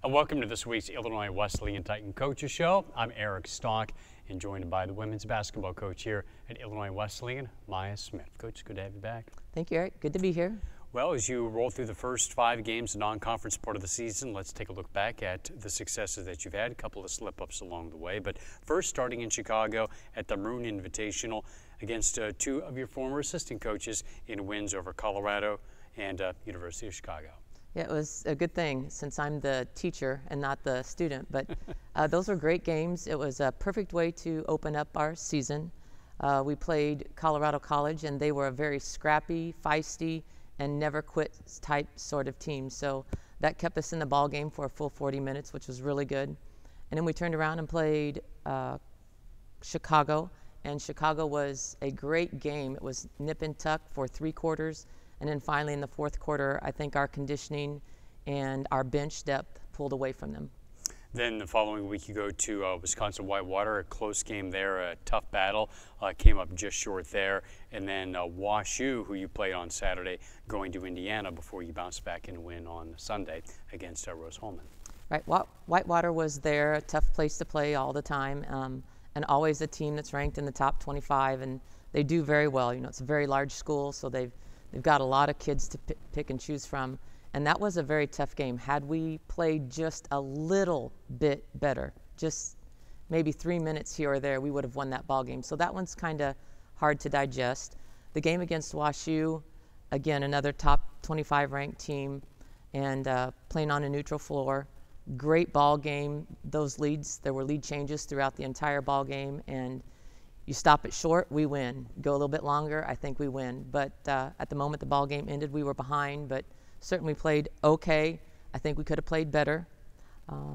Welcome to this week's Illinois Wesleyan Titan Coaches Show. I'm Eric Stock and joined by the women's basketball coach here at Illinois Wesleyan, Maya Smith. Coach, good to have you back. Thank you, Eric. Good to be here. Well, as you roll through the first 5 games, the non-conference part of the season, let's take a look back at the successes that you've had, a couple of slip-ups along the way. But first, starting in Chicago at the Maroon Invitational against 2 of your former assistant coaches in wins over Colorado and University of Chicago. Yeah, it was a good thing since I'm the teacher and not the student, but those were great games. It was a perfect way to open up our season. We played Colorado College, and they were a very scrappy, feisty, and never quit type sort of team. So that kept us in the ball game for a full 40 minutes, which was really good. And then we turned around and played Chicago, and Chicago was a great game. It was nip and tuck for 3 quarters. And then finally in the 4th quarter, I think our conditioning and our bench depth pulled away from them. Then the following week you go to Wisconsin-Whitewater, a close game there, a tough battle, came up just short there. And then WashU, who you played on Saturday, going to Indiana before you bounced back and win on Sunday against Rose-Hulman. Right, Whitewater was there, a tough place to play all the time, and always a team that's ranked in the top 25, and they do very well. You know, it's a very large school, so they've got a lot of kids to pick and choose from. And that was a very tough game. Had we played just a little bit better, just maybe 3 minutes here or there, we would have won that ball game. So that one's kind of hard to digest. The game against WashU, again, another top 25 ranked team, and playing on a neutral floor. Great ball game. Those leads, there were lead changes throughout the entire ball game, and you stop it short, we win. Go a little bit longer, I think we win. But at the moment the ball game ended, we were behind, but certainly played okay. I think we could have played better.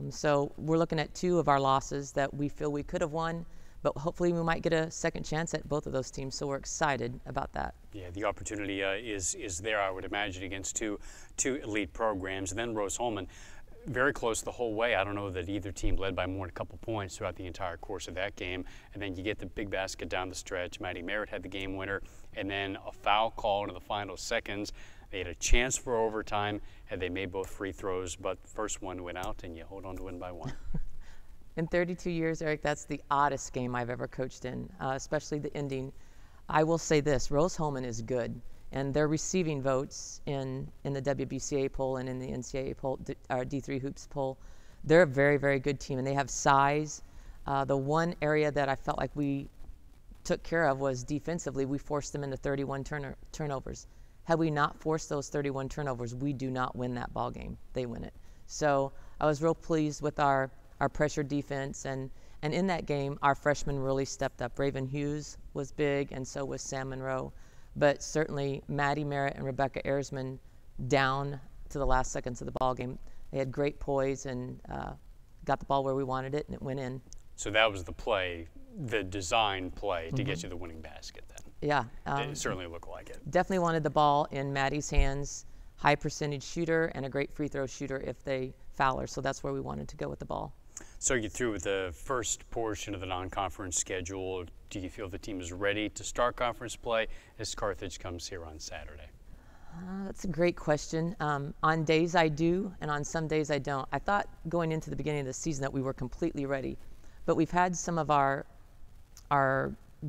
So we're looking at 2 of our losses that we feel we could have won, but hopefully we might get a second chance at both of those teams, so we're excited about that. Yeah, the opportunity is there, I would imagine, against two elite programs. And then Rose-Hulman, very close the whole way. I don't know that either team led by more than a couple points throughout the entire course of that game. And then you get the big basket down the stretch. Maddie Merritt had the game winner, and then a foul call in the final seconds. They had a chance for overtime had they made both free throws, but first one went out, and you hold on to win by 1. In 32 years, Eric, that's the oddest game I've ever coached in, especially the ending. I will say this, Rose-Hulman is good. And they're receiving votes in the WBCA poll and in the NCAA poll, our D3 Hoops poll. They're a very, very good team, and they have size. The one area that I felt like we took care of was defensively. We forced them into 31 turnovers. Had we not forced those 31 turnovers, we do not win that ball game. They win it. So I was real pleased with our pressure defense, and in that game, our freshmen really stepped up. Raven Hughes was big, and so was Sam Monroe. But certainly Maddie Merritt and Rebecca Ersman down to the last seconds of the ball game. They had great poise and got the ball where we wanted it, and it went in. So that was the play, the design play to get you the winning basket then. Yeah. It certainly looked like it. Definitely wanted the ball in Maddie's hands, high percentage shooter and a great free throw shooter if they foul her. So that's where we wanted to go with the ball. So you through with the first portion of the non-conference schedule. Do you feel the team is ready to start conference play as Carthage comes here on Saturday? That's a great question. On days I do, and on some days I don't. I thought going into the beginning of the season that we were completely ready, but we've had some of our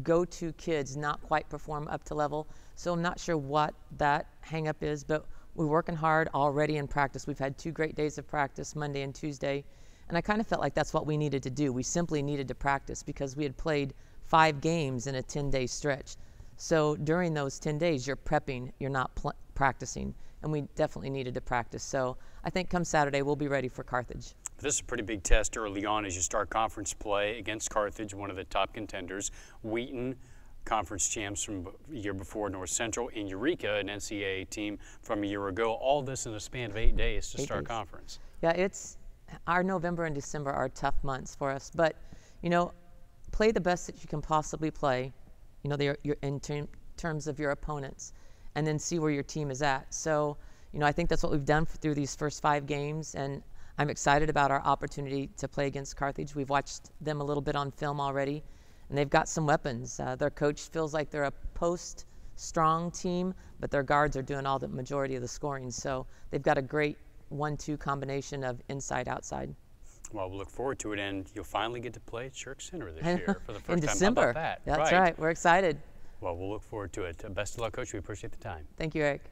go-to kids not quite perform up to level, so I'm not sure what that hang-up is, but we're working hard already in practice. We've had 2 great days of practice, Monday and Tuesday. And I kind of felt like that's what we needed to do. We simply needed to practice because we had played 5 games in a 10-day stretch. So during those 10 days, you're prepping, you're not practicing. And we definitely needed to practice. So I think come Saturday, we'll be ready for Carthage. This is a pretty big test early on as you start conference play against Carthage, one of the top contenders. Wheaton, conference champs from a year before, North Central, and Eureka, an NCAA team from a year ago. All this in a span of 8 days to start conference. Yeah, our November and December are tough months for us, but you know, play the best that you can possibly play. You know, in terms of your opponents, and then see where your team is at. So, you know, I think that's what we've done through these first 5 games, and I'm excited about our opportunity to play against Carthage. We've watched them a little bit on film already, and they've got some weapons. Their coach feels like they're a post-strong team, but their guards are doing all the majority of the scoring. So they've got a great 1-2 combination of inside outside. Well, we'll look forward to it, and you'll finally get to play at Shirk Center this year for the first in time. December. How about that? That's right. We're excited. Well, we'll look forward to it. Best of luck, Coach. We appreciate the time. Thank you, Eric.